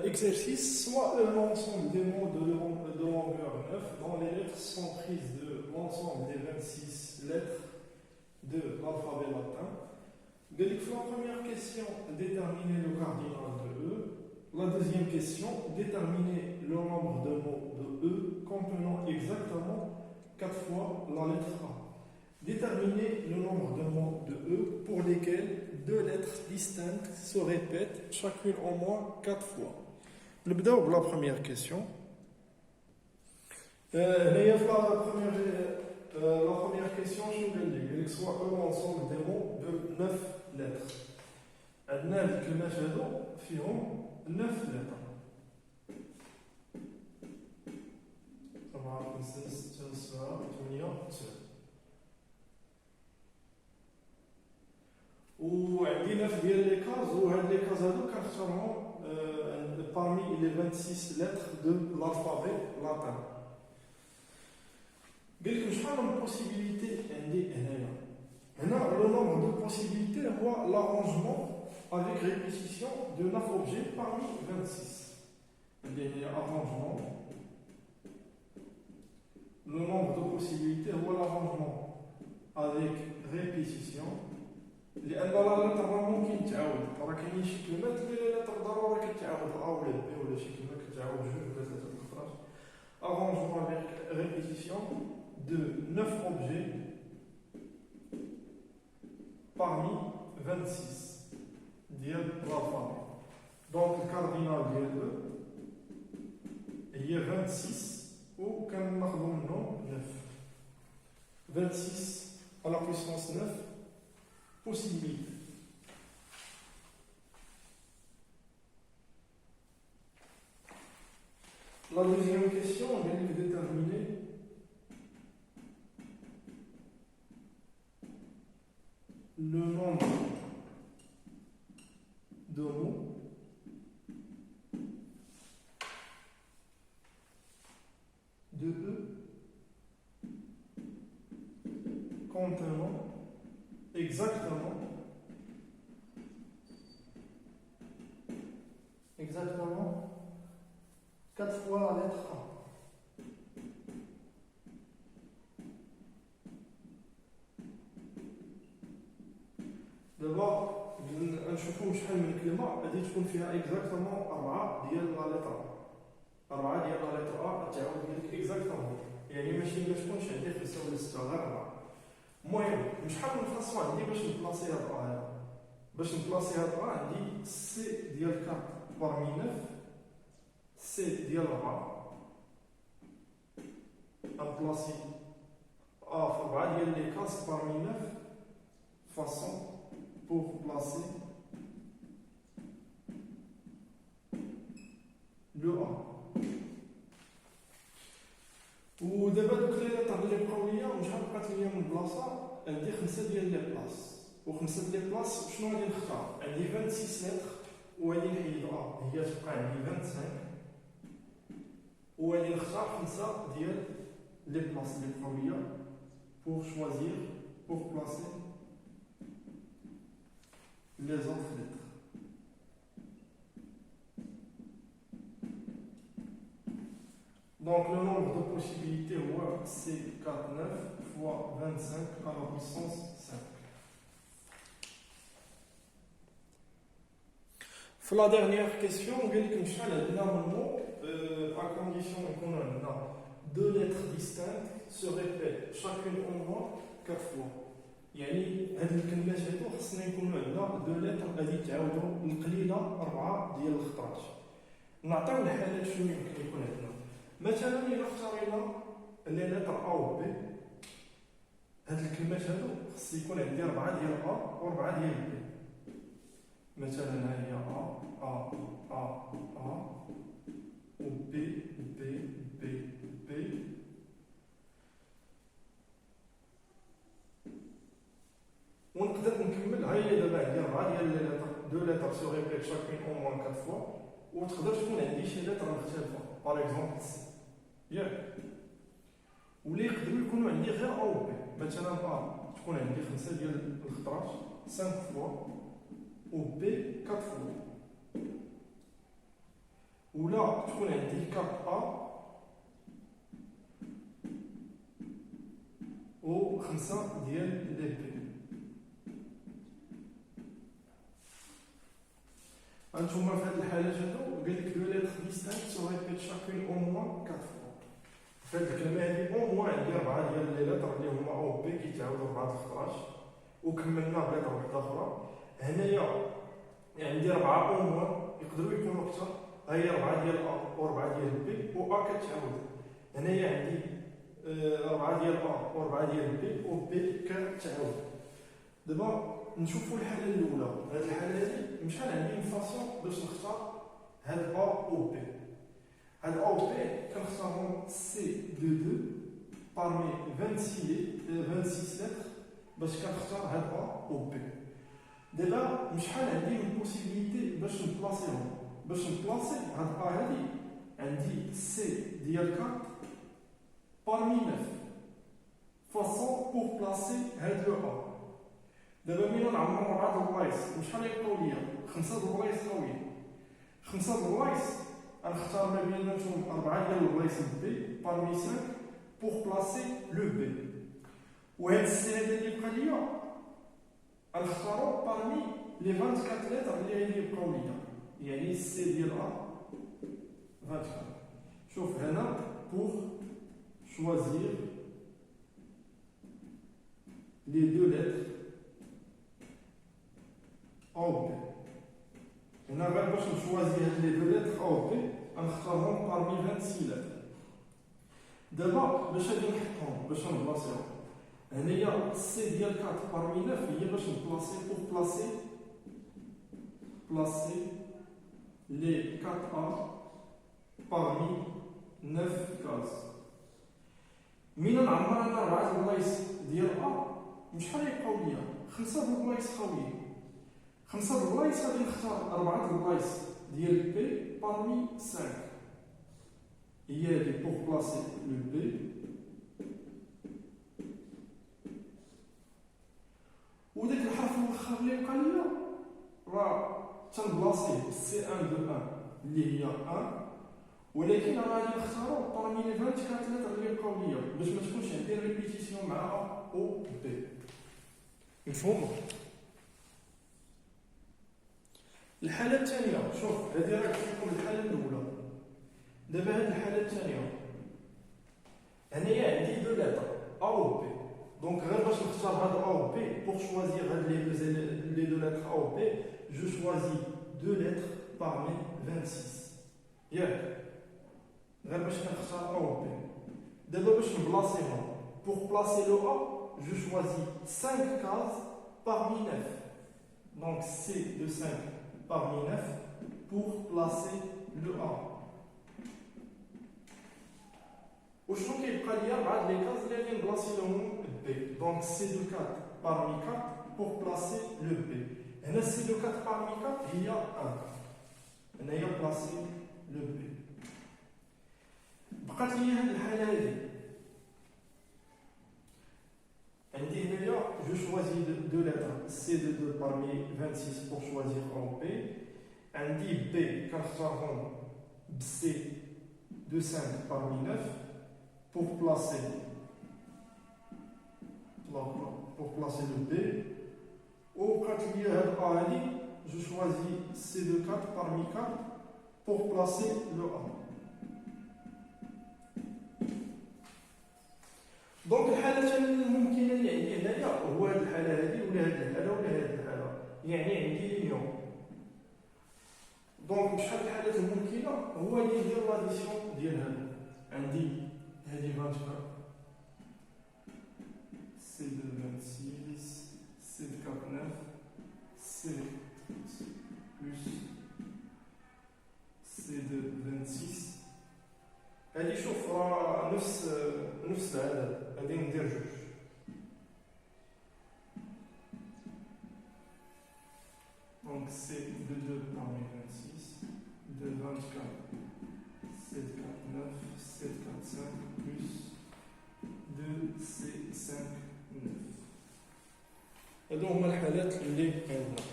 Exercice, soit l'ensemble des mots de longueur 9 dont les lettres sont prises de l'ensemble des 26 lettres de l'alphabet latin. Donc, la première question, déterminer le cardinal de E. La deuxième question, déterminer le nombre de mots de E contenant exactement 4 fois la lettre A. Déterminer le nombre de mots de E pour lesquels deux lettres distinctes se répètent chacune au moins 4 fois. نبداو بلا première question. La première question, je vais dire, soit l'ensemble des mots de 9 lettres. عندنا الكلمات هادو فيهم 9 lettres. 4 5 6 7 8 9. وعندي 9 ديال لي كاز وهاد لي كاز هادو كنختارهم parmi les 26 lettres de l'alphabet latin. قال لكم شحال من possibilités عندي هنايا. هنا le nombre de possibilités هو l'arrangement avec répétition de 9 objets parmi 26. يعني arrangement. Le nombre de possibilités هو l'arrangement avec répétition. لأن لا لتر ممكن تعاود، راه كاينين شي كلمات اللي لا لتر ضروري كتعاود أ ولا بي ولا شي كلمة كتعاود جوج ولا ثلاثة الخطرات. Arrangement avec répétition de 9 objets parmi 26 ديال l'alphabet. Donc le cardinal ديال E هي 26 وكناخدو منهم 9. 26 à la puissance 9 possibilités. La deuxième question, on vient de déterminer le nombre de mots de E contenant exactement 4 fois la lettre A. D'abord, نشوفوا شحال من كلمة غادي تكون فيها exactement 4 ديال لا لتر A. 4 ديال لا لتر A تعاود لك exactement. يعني ماشي ما تكونش عندي 5 ولا 6 غير 4. المهم شحال من فاصون عندي باش نبلاصي هاد A هذا. باش نبلاصي هاد A عندي سي ديال 4 parmi 9 سي ديال 4 نبلاصي A في 4 ديال لي كاس parmi 9 façon pour placer le A. ودابا دوك لي لتر اللي بقاو ليا وشحال بقات ليا من بلاصه عندي 5 ديال لي بلاص و5 ديال لي بلاص شنو غادي نختار عندي 26 لتر وغادي نحيد A هي تبقى عندي 25 وغادي نختار 5 ديال لي بلاص اللي بقاو ليا pour choisir pour placer les autres lettres. Donc le nombre de possibilités c'est 4, 9 fois 25 à la puissance 5. Pour la dernière question, on dit que normalement, à condition qu'on a deux lettres distinctes se répètent chacune au moins 4 fois. يعني هاد الكلمات هادو خصنا يكونوا عندنا دو لتر غادي يتعاودوا القليله 4 ديال الخطرات. نعطيو الحالات شنو يمكن يكون عندنا. مثلا الا اختارينا لي لتر ا و بي هاد الكلمات هادو خص يكون عندي 4 ديال ا و 4 ديال بي. مثلا ها هي ا و بي بي بي بي ونقدر نكمل. ها هي دابا عندي 4 ديال لي لتر دو لتر سو ريبيت شاكين او موان 4 فوا وتقدر تكون عندي شي لتر مختلفه باغ اكزومبل سي ياك ولا يقدروا يكونوا عندي غير او بي. مثلا ا تكون عندي 5 ديال الخطرات 5 فوا و بي 4 فوا دابا تكون عندي كاب A و 5 ديال لي بي. هانتوما في هاد الحالات هادو قال لك دو ليتر ديستانت سو ريبيت شاكون او موان 4 فوا. في هاد الكلمه هادي او موان عندي 4 ديال لي ليتر اللي هما او بي كيتعاودوا 4 الخطرات، وكملنا بليتر واحده اخرى. هنايا عندي 4 او موان يقدروا يكونوا اكثر، ها هي 4 ديال ا و 4 ديال بي و ا كتعاود. هنايا عندي 4 ديال ا و 4 ديال بي و بي كتعاود. دابا نشوفوا الحاله الاولى. هذه الحاله هذه شحال عندي فاسون باش نختار هاد ا و بي. هاد ا و بي كنختارهم سي دو دو بارمي 26 لتر باش كنختار هاد ا و بي. دابا شحال عندي من بوسيبيليتي باش نبلاصيهم. باش نبلاصي هاد ا هادي عندي سي ديال 4 بارمي 9 فاسون بور بلاصي هاد لو ا. دابا ملي نعمر 4 البلايص شحال يبقاو ليا؟ 5 البلايص قويين. 5 البلايص غنختار ما بيناتهم 4 ديال البلايص بي بارمي 5 بور بلاصي لو بي. وهاد السي هذا اللي بقى ليا غنختارو بارمي لي 24 لتر اللي غادي يبقاو ليا، يعني السي ديال ا 24. شوف هنا بور choisir les deux lettres A ou B. هنا غير باش نشوازي هاد لي دو لتر A و B غنختارهم parmi 26 lettres. دابا باش غادي نحطهم باش نبلاصيهم، هنايا سي ديال 4 parmi 9 هي باش نبلاصي بور بلاصي لي 4 A parmi 9 cases. مين نعمر انا 4 البلايص ديال ا شحال يبقاو ليا؟ 5 البلايص قويين. 5 البلايص غادي نختار 4 البلايص ديال بي بارمي 5 هي هادي بور بلاصي لو بي. وداك الحرف الاخر اللي بقى ليا راه تنبلاصيه سي 1 دو 1 اللي هي 1، ولكن غادي نختارو بارمي لي 24 لتر اللي بقاو ليا باش ما تكونش عندي ريبيتيسيون مع ا او بي. مفهوم؟ الحاله الثانيه، شوف هذه راه كتكون الحاله الاولى. دابا هذه الحاله الثانيه هنايا عندي دو لتر ا و بي، دونك غير باش نختار هاد ا و بي بور شوازير هاد لي دو لتر ا و بي جو شوازي دو لتر بارمي 26 ياك، غير باش كنختار ا و بي. دابا باش نبلاصيهم بور بلاصي لو ا جو شوازي 5 cases parmi 9. Donc c'est de 5 parmi 9 pour placer le A. وشنو كيبقى ليا 4 لي كاز اللي غادي نبلاصي لهم بي. دونك سي دو 4 parmi 4 pour placer le B. هنا سي دو 4 parmi 4 هي 1. هنايا بلاصي لو بي. بقات لي هاد الحاله هادي عندي هنايا جو شوازي دو لتر سي دو 2 parmi 26 pour choisir en B. عندي بي كنختارهم بسي دو 5 parmi 9 pour placer le B. وبقات لي هاد ا هادي جو شوازي سي دو 4 parmi 4 pour placer le A. دونك الحالة الثانية الممكنة اللي عندي هنايا هو هاد الحالة هادي ولا هاد الحالة ولا هاد الحالة، يعني عندي لينيون. دونك شحال الحالات الممكنة هو اللي يدير لاديسيون ديال هادو. عندي هادي 24 سي دو 26 سي دو 49 سي بلس سي دو 26. هادي شوف راه نفس العدد، غادي ندير جوج. دونك سي دو 2 parmi 26 de 24 7 4 9 7 4 5 plus 2 C 5 9. هادو هما الحالات اللي عندنا.